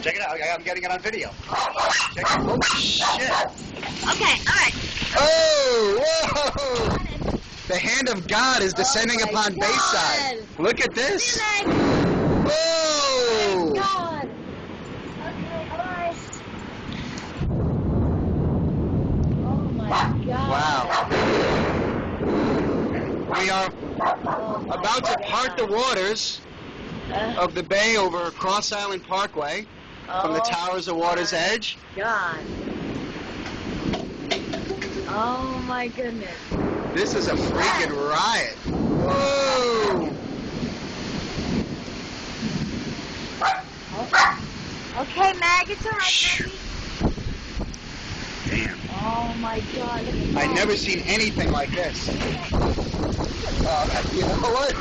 Check it out. I'm getting it on video. Check it out. Oh, shit. Okay, alright. Oh, whoa. The hand of God is descending upon Bayside. Look at this. Whoa. Oh, God. Okay, alright. Oh, my God. Wow. We are about to part the waters of the bay over Cross Island Parkway from the towers of Water's Edge. God. Oh my goodness. This is a freaking riot. Whoa! Okay, Mag, it's alright, baby. Damn. Oh my God. I've never seen anything like this. You know what?